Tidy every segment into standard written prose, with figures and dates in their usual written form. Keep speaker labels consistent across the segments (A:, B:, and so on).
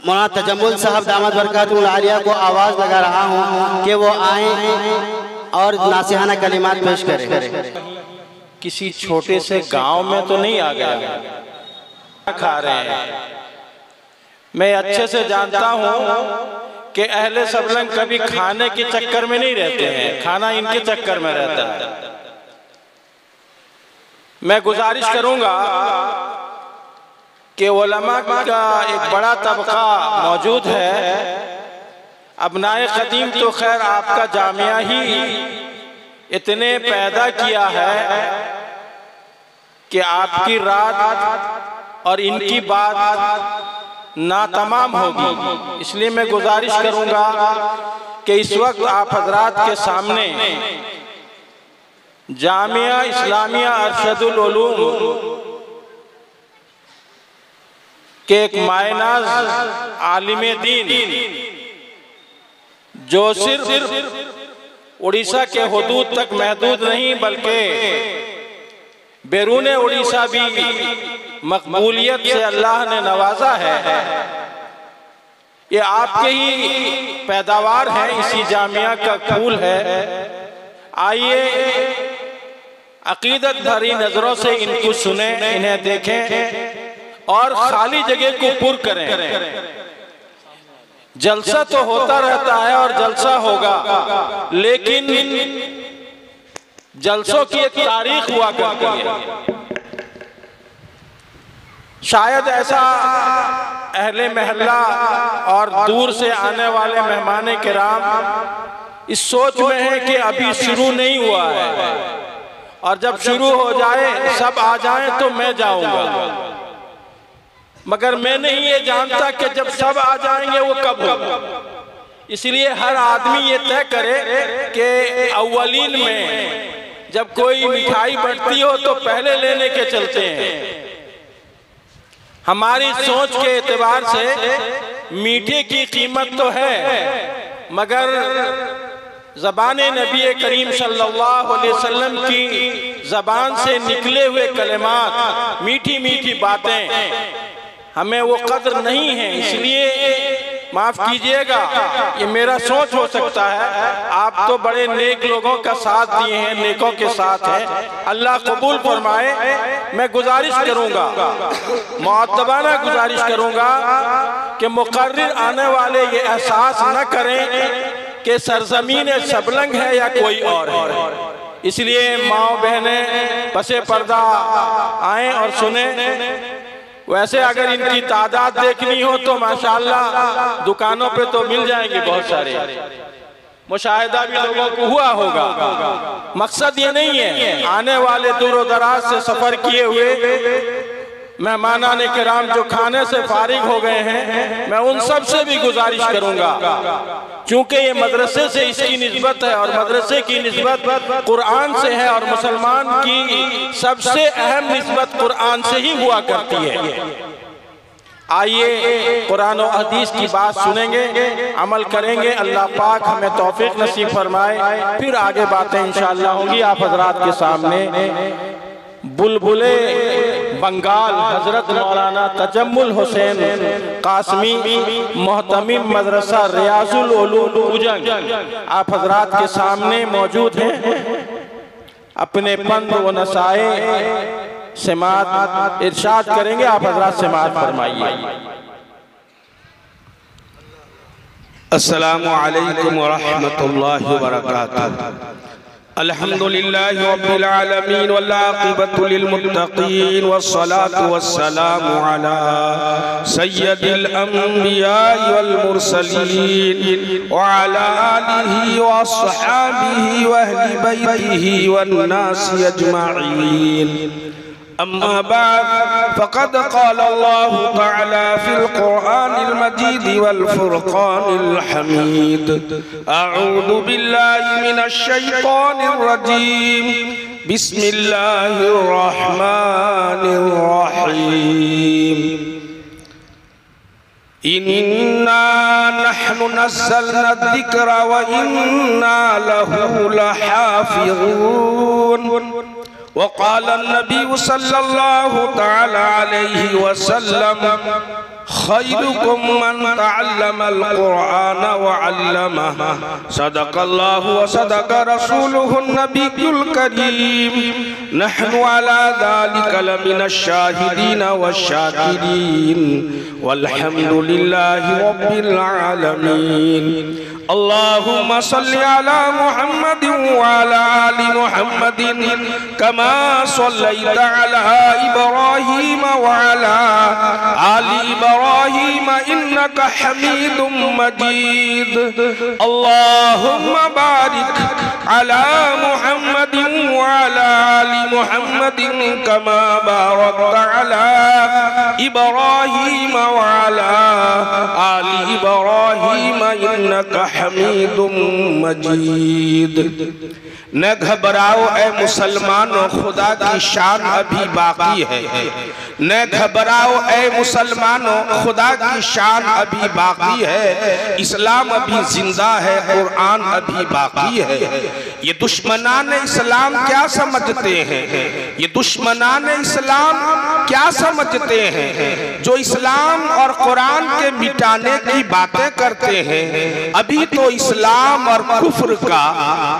A: मौलाना तजम्मुल साहब दामद बरकातुहुल आलिया को आवाज़ लगा रहा हूँ कि वो आए और नासिहाना कलिमात पेश करें।
B: किसी छोटे से गांव में तो नहीं आ गया, खा रहे हैं। मैं अच्छे से जानता हूँ कि अहले सबलंग कभी खाने के चक्कर में नहीं रहते हैं, खाना इनके चक्कर में रहता है। मैं गुजारिश करूंगा कि उलमा का एक बड़ा तबका मौजूद है। अबनाए क़दीम तो खैर आपका जामिया ही इतने पैदा किया है कि आपकी रात और इनकी बात नातमाम होगी। इसलिए मैं गुजारिश करूंगा कि इस वक्त आप हजरात के सामने जामिया इस्लामिया अरशदुल उलूम के एक मायनाज आलिम दीन जो सिर्फ उड़ीसा के हुदूद तक महदूद नहीं बल्कि बैरून उड़ीसा भी मकबूलियत से अल्लाह ने नवाजा है। ये आपके ही पैदावार है, इसी जामिया का फूल है। आइए अकीदत भरी नजरों से इनको सुने, इन्हें देखें और खाली जगह को पुर करें। जलसा तो होता रहता है और जलसा होगा, लेकिन जलसों की एक तारीख हुआ करती है। शायद ऐसा अहले महल्ला और दूर से आने वाले मेहमान किराम इस सोच में है कि अभी शुरू नहीं हुआ है और जब शुरू हो जाए सब आ जाएं तो मैं जाऊंगा। मगर मैं नहीं ये जानता कि जब सब आ जाएंगे वो कब होगा। इसलिए हर आदमी ये तय करे कि अव्वलीन में जब कोई मिठाई बढ़ती हो तो पहले लेने के चलते हैं। हमारी सोच के एतबार से मीठे की कीमत तो है, मगर ज़बान नबी करीम सल्लल्लाहु अलैहि वसल्लम की ज़बान से निकले हुए कलिमात, मीठी मीठी बातें हमें वो कद्र नहीं है। इसलिए माफ कीजिएगा, ये मेरा सोच हो सकता है। आप तो बड़े नेक लोगों का साथ दिए हैं, नेकों के साथ हैं, अल्लाह कबूल फरमाए। मैं गुजारिश करूंगा, मुअत्तबाना गुजारिश करूंगा कि मुकर्रिर आने वाले ये एहसास न करें कि सरजमीन सबलंग है या कोई और है। इसलिए माओ बहनें पसे पर्दा आए और सुने। वैसे अगर इनकी तादाद देखनी हो तो माशाअल्लाह दुकानों पे तो मिल जाएंगे बहुत सारे, मुशाहिदा भी लोगों को हुआ होगा। मकसद ये नहीं है, आने वाले दूर दराज से सफर किए हुए मेहमानाने किराम जो खाने से फारिग हो गए हैं, मैं उन सब से भी गुजारिश करूंगा, क्योंकि ये मदरसे से इसकी निस्बत है और मदरसे की निस्बत कुरान से है और मुसलमान की सबसे अहम निस्बत कुरान से ही हुआ करती है। आइए कुरान और हदीस की बात सुनेंगे, अमल करेंगे। अल्लाह पाक हमें तौफीक नसीब फरमाए। फिर आगे बातें इंशाअल्लाह होंगी आप हजरात के सामने। बुलबुले बंगाल हजरत मौलाना तजम्मुल हुसैन कासमी मोहतमिम मदरसा रियाजुल उलूम उजंग आप हजरात के सामने मौजूद हैं। अपने पंद व नसाए समात इरशाद करेंगे, आप हजरात समात फरमाइए।
C: अस्सलामु अलैकुम व रहमतुल्लाहि व बरकातुहू। अल्हम्दुलिल्लाहि रब्बिल आलमीन वल आक़िबतु लिल मुत्तक़ीन वस्सलातु वस्सलामु अला सय्यदिल अंबिया वल मुरसलीन व अला आलिहि व अस्हाबिहि व अहलि बैतिहि वन नासि अजमईन। अम्मा बाद फ़क़द क़ाल अल्लाहु तआला फ़िल क़ुरआनिल मजीद वल फ़ुरक़ानिल हमीद। अऊज़ु बिल्लाहि मिनश शैतानिर रजीम। बिस्मिल्लाहिर रहमानिर रहीम। इन्ना नहनु नज़्ज़लना ज़िक्रा व इन्ना लहु लहाफ़िज़ून। वक़ाल नबी सल्लल्लाहु तआला अलैहि वसल्लम खैरुकुम मन तअल्लमल कुरआन व अल्लमह सदक़ल्लाहु व सदक़ रसूलुहुन नबियुल करीम नहनु अला ज़ालिका लमिनश शाहिदीन वश्शाकिरीन वल्हम्दुलिल्लाहि रब्बिल आलमीन। अल्लाहुम्मा सल्लि अला मुहम्मदिन व अला आलि मुहम्मदिन कमा सल्लैता अला इब्राहीम व अला आलि इब्राहीम इन्नका हमीदुम मजीद। अल्लाहुम्मा बारिक अला मुहम्मदिन व अला आलि मुहम्मदिन कमा बारकता अला इब्राहीम व अला आलि इब्राहीम इन्नका हमीदुम मजीद। न घबराओ ए मुसलमानों, खुदा की शान अभी बाकी है। न घबराओ ए मुसलमानों, खुदा की शान अभी बाकी है। इस्लाम अभी जिंदा है, कुरान अभी बाकी है। ये दुश्मनान इस्लाम क्या समझते हैं? ये दुश्मनान इस्लाम क्या समझते हैं? जो इस्लाम और कुरान के मिटाने की बातें करते हैं। अभी तो इस्लाम और कुफ्र का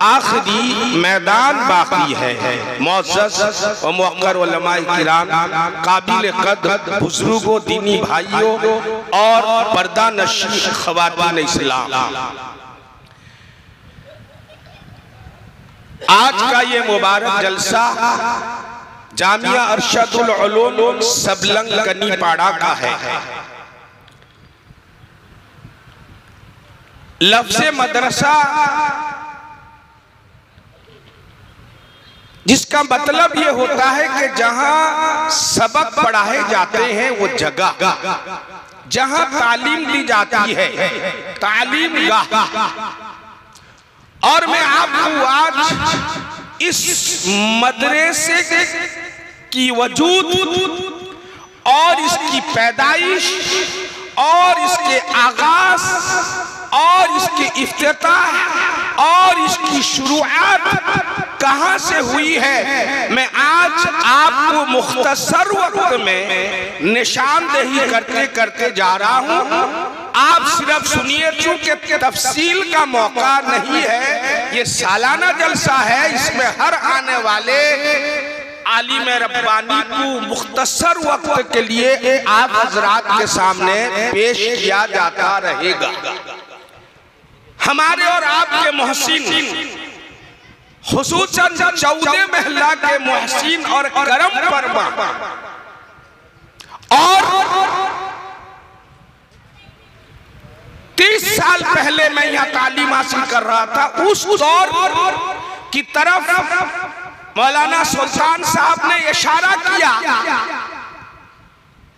C: आखिरी मैदान बाकी है। मुअज़्ज़ज़ व मुअक्कर उलमाए किराम, काबिल कद्र बुजुर्गों, दीनी भाइयों और पर्दा नशीन ख़वातीन इस्लाम, आज का ये मुबारक जलसा जामिया अरशदुल उलूम सबलंग कनीपाड़ा का है। लफ्ज़े मदरसा जिसका मतलब ये होता है कि जहां सबक पढ़ाए जाते हैं वो जगह, जहां तालीम दी जाती है, तालीम गाह। और मैं आपको आज इस मदरसे की वजूद और इसकी पैदाइश और इसके आगाज और इसके इफ्तिताह और इसकी शुरुआत कहां से हुई है, मैं आज आपको मुख्तसर वक्त में निशानदेही करते करते जा रहा हूं। आप सिर्फ सुनिए, चूंकि तफसील का मौका नहीं है, ये सालाना जलसा है, इसमें हर आने वाले आलिम रब्बानी को मुख्तसर वक्त के लिए आप हजरात के सामने पेश किया जाता रहेगा। हमारे और आपके मोहसिन, खुसूसन 14 महल्ला के मोहसिन और करम फरमा, और 30 साल पहले मैं यहाँ तालीम हासिल कर रहा था, उस दौर की तरफ मौलाना सुल्तान साहब ने इशारा किया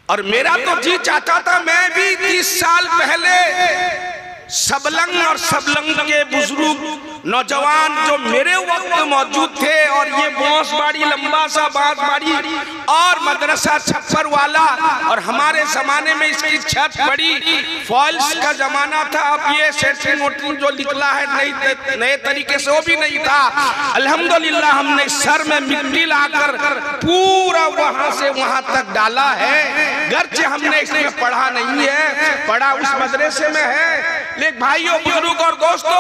C: और मेरा तो जी चाहता था मैं भी 30 साल पहले सबलंग और सबलंग के बुजुर्ग नौजवान जो मेरे वक्त मौजूद थे, और ये बांसबाड़ी, लंबा सा बांसबाड़ी और मदरसा छप्पर वाला, और हमारे जमाने में इसकी छत बड़ी फॉल्स का जमाना था। अब ये सेंट्री नोटिंग जो निकला है नए तरीके से, वो भी नहीं था। अल्हम्दुलिल्लाह हमने सर में मिट्टी लाकर पूरा वहां से वहां तक डाला है। गर्चे हमने इसमें पढ़ा नहीं है, पढ़ा उस मदरसे में है। लेकिन भाइयों, बुजुर्ग और दोस्तों,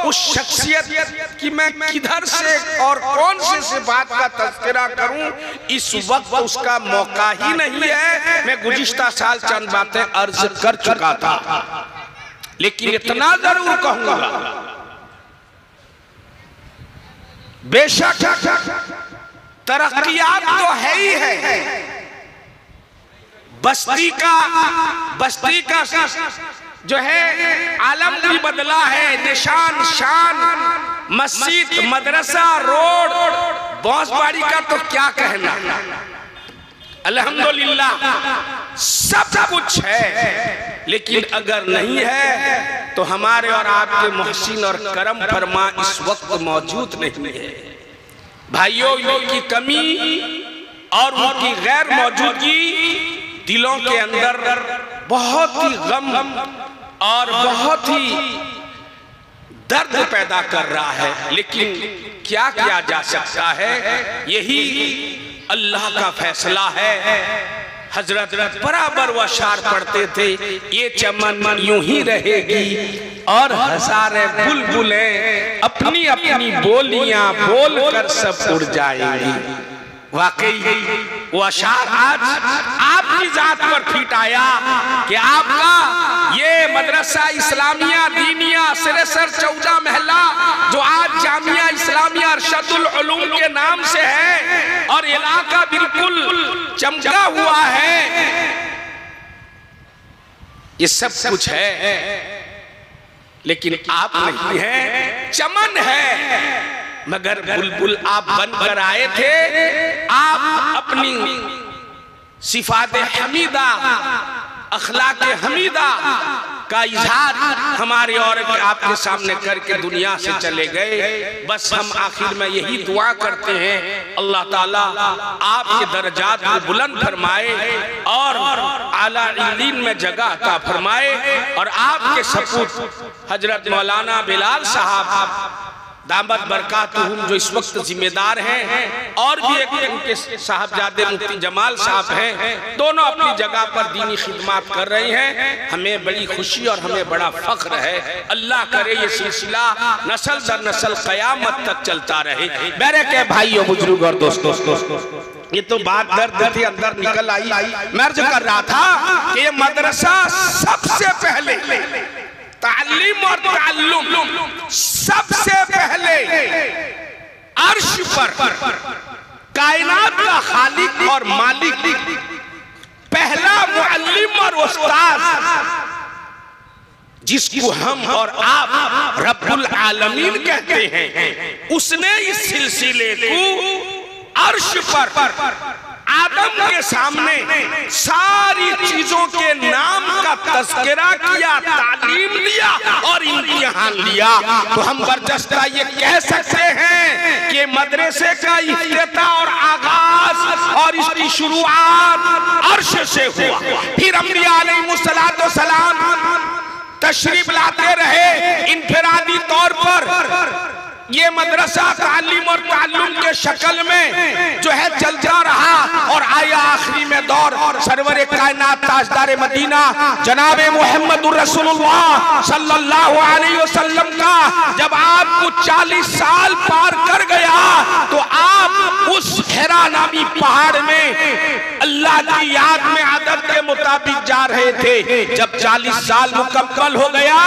C: उस शख्सियत की मैं किधर से और कौन से बात का तज़किरा करूं, इस वक्त उसका मौका ही नहीं है। मैं गुज़िश्ता साल चंद बातें अर्ज कर चुका था, लेकिन इतना जरूर कहूंगा, बेशक तरक्कियात तो है ही है। बस्ती का जो है आलम भी बदला है, निशान शान, मस्जिद, मदरसा, रोड, बांसबाड़ी का तो क्या कहना। अल्हम्दुलिल्लाह सब कुछ है, लेकिन अगर नहीं है तो हमारे और आपके मोहसिन और करम फरमा इस वक्त मौजूद नहीं है। भाइयों, इनकी कमी और उनकी गैर मौजूदगी दिलों के अंदर बहुत ही गम और बहुत ही दर्द पैदा कर रहा है, लेकिन क्या किया जा सकता है, यही अल्लाह का फैसला है। हजरत बराबर वो अशार पढ़ते थे, ये चमन यूं ही रहेगी और हजारे बुलबुलें अपनी अपनी बोलियां बोल कर सब उड़ जाएंगी। वाकई वो अशार आज आपकी जात पर फिट आया कि आपका ये मदरसा इस्लामिया दीनिया सिरेसर 14 महला जो आज जामिया इस्लामिया अरशदुल उलूम के नाम से है और इलाका बिल्कुल चमका हुआ है, ये सब कुछ है, लेकिन आप नहीं है, चमन है। मगर बुलबुल आप बनकर आए थे, आप अपनी सिफात हमीदा अखलाक हमीदा का इजहार हमारे और आपके सामने करके दुनिया से चले गए। बस हम आखिर में यही दुआ करते हैं, अल्लाह ताला आपके दर्जात को बुलंद फरमाए और आला इल्लीन में जगह अता फरमाए और आपके सपूत हजरत मौलाना बिलाल साहब दामद बरकातुहुम जो इस वक्त जिम्मेदार हैं और भी एक उनके साहबजादे मुफ्ती जमाल साहब हैं, दोनों अपनी जगह पर दीनी खिदमत कर रहे हैं। हमें बड़ी खुशी और हमें बड़ा फख्र है। अल्लाह करे ये सिलसिला नस्ल दर नस्ल क़यामत तक चलता रहे। मेरे के भाइयों बुजुर्ग और दोस्तों, ये तो बात दर्द थी अंदर निकल आई। मैं अर्ज कर रहा था कि ये मदरसा सबसे पहले तालीम और ताल्लुम सबसे पहले अर्श पर कायनात का खालिक और मालिक पहला मुअल्लिम और उस्ताद जिसको हम और आप रब्बुल आलमीन कहते हैं, उसने इस सिलसिले को अर्श पर आदम के सामने सारी चीजों के नाम का तज़किरा किया, तालीम दिया और इम्तिहान लिया। तो हम बर्जस्ता ये कह सकते हैं कि मदरसे का इफ्तिताह और आगाज और इसकी शुरुआत अर्श से हुआ। फिर अंबिया अलैहिमुस्सलातु वस्सलाम तशरीफ लाते रहे इनफिरादी तौर पर। ये मदरसा तालीम और ताल्लुम के शक्ल में जो है चलता रहा और आया आखिरी में दौर सरवर कायनात ताजदार मदीना जनाबे मुहम्मदुर रसूलुल्लाह सल्लल्लाहु अलैहि वसल्लम का। जब आपको 40 साल पार कर गया तो आप उस हिरा नामी पहाड़ में अल्लाह की याद में आदत के मुताबिक जा रहे थे। जब 40 साल मुकम्मल हो गया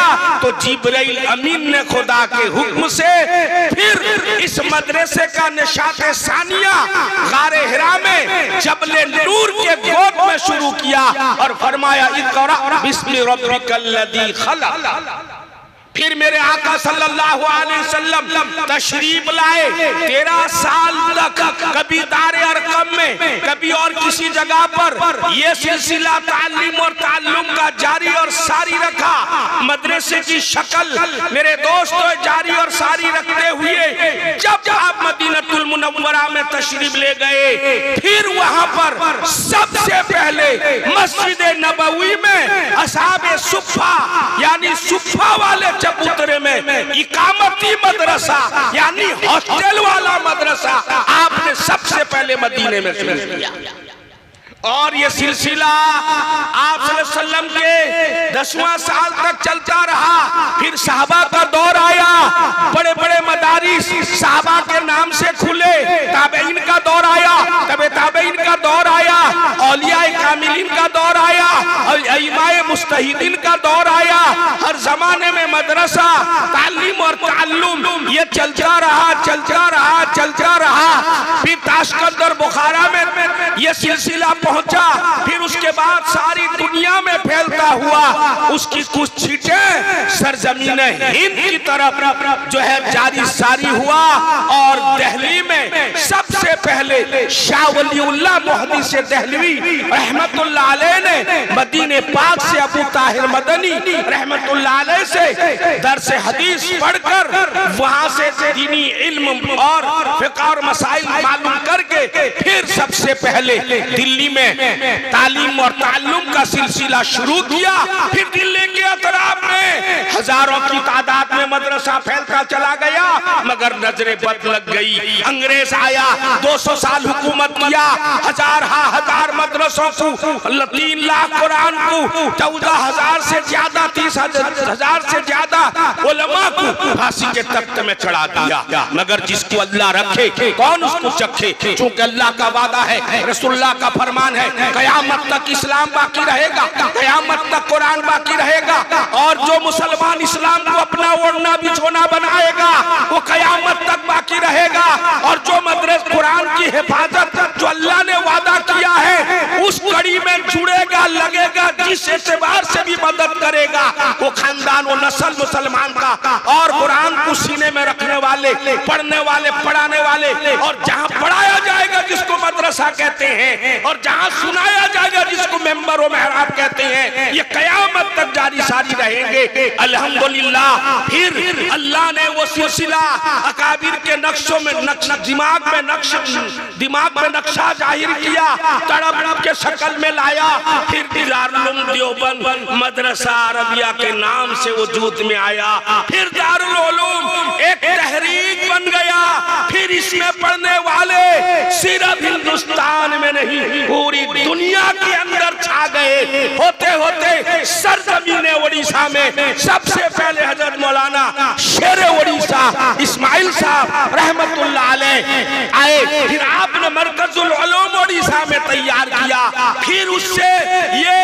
C: तो जिब्राइल अमीन ने खुदा के हुक्म से फिर इस मदरसे का निशाते सानिया गारे हिरा में जबले नूर के गोद में शुरू किया और फरमाया इक़रा बिस्मि रब्बिकल लज़ी खलक़। फिर मेरे आका सल्लल्लाहु अलैहि वसल्लम तशरीफ लाए। 13 साल तक कभी दारे अरकम में कभी और किसी जगह पर यह सिलसिला तालीम और ताल्लुम का जारी और सारी रखा। मदरसे की शक्ल मेरे दोस्तों जारी और सारी रखते हुए जब आप मदीनतुल मुनव्वरा में तशरीफ ले गए, फिर वहां पर सबसे पहले मस्जिद नबवी में असहाबे सुफ़ा यानी सुफ़ा वाले चबूतरे में इकामती मदरसा यानी हॉस्टल वाला मदरसा आपने सबसे पहले मदीने में शुरू किया। और ये सिलसिला आप सल्लल्लाहु अलैहि वसल्लम के 10वां साल तक चलता रहा। फिर साहबा का दौर आया, बड़े बड़े मदारिस साहबा के नाम से खुले। ताबईन का दौर आया, तबे ताबईन का दौर आया, औलियाए कामिलीन का दौर आया, इमाए मुस्तहिदीन का दौर आया। हर जमाने में मदरसा तालीम और ताल्लुम ये चलता रहा, चलता रहा, चलता रहा। फिर ताशकंद और बुखारा में ये सिलसिला पहुंचा। फिर उसके बाद सारी दुनिया में फैलता हुआ उसकी कुछ छींटें सरजमीन हिंद की तरफ जो है जारी सारी हुआ। और दिल्ली में सबसे पहले शाह वलीउल्लाह मुहद्दिस देहलवी रहमतुल्लाह अलैह ने मदीने पाक से अबू ताहिर मदनी रहमतुल्लाह अलैह से दर्स हदीस पढ़कर वहां से दीनी इल्म और फिक़ह और मसाइल मालूम करके फिर सबसे पहले दिल्ली में तालीम और ताल्लुम का सिलसिला शुरू किया। फिर दिल्ली के अतराफ में हजारों की तादाद में मदरसा फैलता चला गया, मगर नजरे बद लग गई। अंग्रेज आया, 200 साल हुकूमत किया, हजार मदरसों को, 3 लाख कुरान को, 14,000 से ज्यादा, 30,000 से ज्यादा उलमा को फांसी के तख्त में चढ़ा दिया। मगर जिसको अल्लाह रखे कौन उसको चखे, चूंकि अल्लाह का वादा है, रसूलुल्लाह का फरमान है, कयामत तक इस्लाम बाकी रहेगा, कयामत तक कुरान बाकी रहेगा। और जो मुसलमान इस्लाम को अपना ओढ़ना बिछोना बनाएगा वो कयामत तक बाकी रहेगा। और जो मदरस कुरान की हिफाजत जो अल्लाह ने वादा किया है उस कड़ी में जुड़ेगा, लगेगा, जिस एतबार से भी मदद करेगा वो खानदान, वो नस्ल मुसलमान का, और कुरान को सीने में रखने वाले, पढ़ने वाले, पढ़ाने वाले, और जहाँ पढ़ाया जाएगा जिसको मदरसा कहते हैं, और जहाँ सुनाया जाएगा जिसको मेंबर व मेहराब कहते हैं, ये कयामत तक जारी सारी रहेंगे अल्हम्दुलिल्लाह। फिर अल्लाह ने वो सिलसिला अकाबिर के नक्शों में दिमाग में नक्शा जाहिर किया, तड़प के शक्ल में लाया। फिर दारुल देवबंद मदरसा अरबिया के नाम से वजूद में आया। फिर दारुल उलूम एक तहरीक बन गया। फिर इसमें पढ़ने वाले सिर्फ हिंदुस्तान में नहीं पूरी दुनिया के अंदर छा गए। होते होते सरजमीन उड़ीसा में सबसे पहले हजरत मौलाना शेर उड़ीसा इस्माइल साहब रहमतुल्लाह अलैह आए। फिर आपने मरकजुल उलूम उड़ीसा में तैयार किया। फिर उससे ये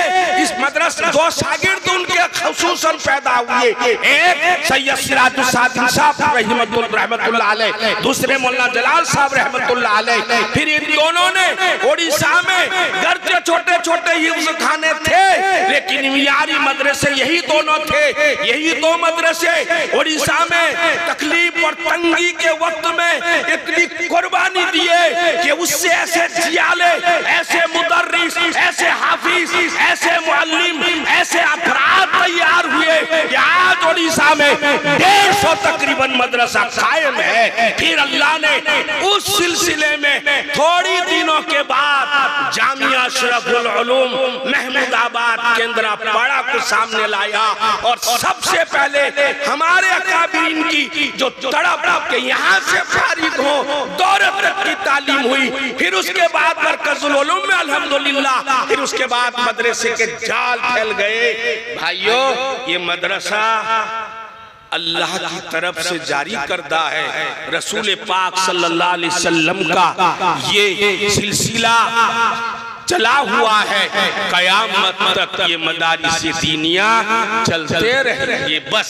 C: इस मदरसा 2 शागिर्द उनके खुसूसन पैदा हुए। एक सैयद सिराजुल सादिक साहब रहमतुल्लाह अलैह, दूसरे मौलाना जलाल साहब रहमतुल्लाह अलैह। फिर इन दोनों ने उड़ीसा में गर्जे छोटे छोटे हिफ्ज़ खाने थे, लेकिन मियारी मदरसे यही दोनों थे। यही 2 मदरसे उड़ीसा में तकलीफ और तंगी के वक्त में इतनी कुर्बानी दिए कि उससे ऐसे जियाले, ऐसे मुदर्रिस, ऐसे हाफिज, ऐसे मुअल्लिम, ऐसे अफराद तैयार हुए कि आज उड़ीसा में 150 तकरीबन मदरसा कायम है। फिर अल्लाह ने उस सिलसिले में थोड़ी दिनों के बाद जामिया अशरफुल उलूम महमूदाबाद केंद्रापाड़ा को सामने लाया। और सबसे पहले हमारे अकाबिरीन की जो तड़प के यहाँ से फारिग हो, दौरत तक की तालीम हुई। फिर उसके बाद मरकजुल उलूम में अल्हम्दुलिल्लाह, फिर उसके बाद मदरसे के जाल फैल गए। भाइयों, ये मदरसा अल्लाह की तरफ से जारी करदा है। रसूल पाक सल्लल्लाहु अलैहि वसल्लम का ये सिलसिला चला हुआ है, कयामत तक ये मदारिस दीनिया चलते रहेंगे। बस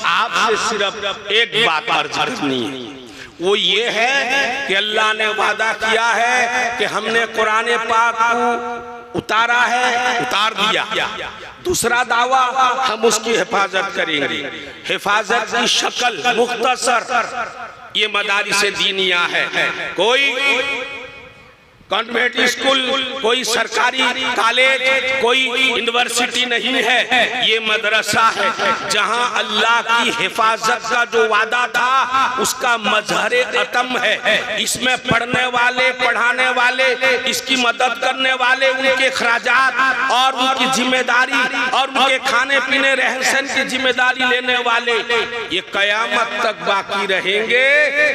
C: आपसे सिर्फ एक बात अर्ज करनी है, वो ये है कि अल्लाह ने वादा किया है कि हमने कुरान पाक को उतारा है, उतार दिया। दूसरा दावा, हम उसकी हिफाजत करेंगे। हिफाजत की शक्ल मुख्तसर ये मदारिस दीनिया है। कोई कॉन्वेंट स्कूल, कोई सरकारी कॉलेज, कोई यूनिवर्सिटी नहीं है, ये मदरसा है जहां अल्लाह की हिफाजत का जो वादा था उसका मजहर अतम है। इसमें पढ़ने वाले, पढ़ाने वाले, इसकी मदद करने वाले, उनके खराजात और उनकी जिम्मेदारी और उनके खाने पीने रहन सहन की जिम्मेदारी लेने वाले ये कयामत तक बाकी रहेंगे,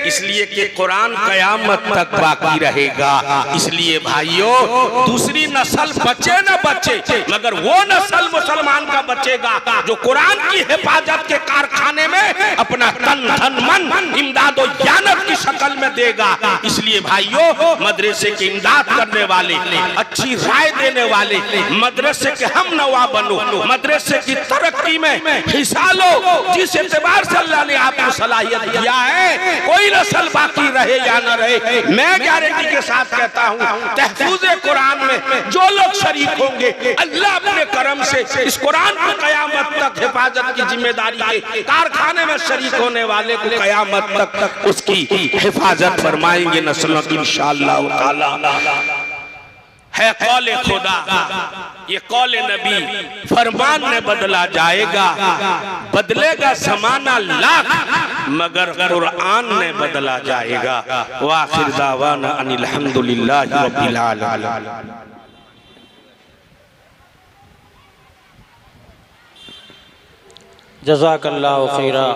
C: इसलिए कि कुरान कयामत तक बाकी रहेगा। इसलिए भाइयों, दूसरी नस्ल बचे न बचे, मगर वो नस्ल मुसलमान का बचेगा जो कुरान की हिफाजत के कारखाने में अपना तन धन मन इमदाद और यानत की शक्ल में देगा। इसलिए भाइयों, मदरसे की इमदाद करने वाले, अच्छी राय देने वाले, मदरसे के हम नवा बनो, मदरसे की तरक्की में हिस्सा लो। जिस एतबार से अल्लाह ने आपको सलाहियत दिया है, कोई नस्ल बाकी रहे या न रहे, मैं गारंटी के साथ कहता हूँ तहफूज़े कुरान में जो लोग शरीक होंगे, अल्लाह अपने करम से इस कुरान को कयामत तक हिफाजत की जिम्मेदारी के कारखाने में शरीक होने वाले को कयामत तक उसकी हिफाजत फरमाएंगे नस्लों की इंशाअल्लाह ताला। है कौले खुदा, ये कौले नबी, फरमान में बदला जाएगा, बदलेगा ज़माना लाख, मगर कुरान ने बदला जाएगा। वाखिर दावाना अनिल हम्दुलिल्लाहि रब्बिल आलमीन।
A: जज़ाकल्लाहु खैरा।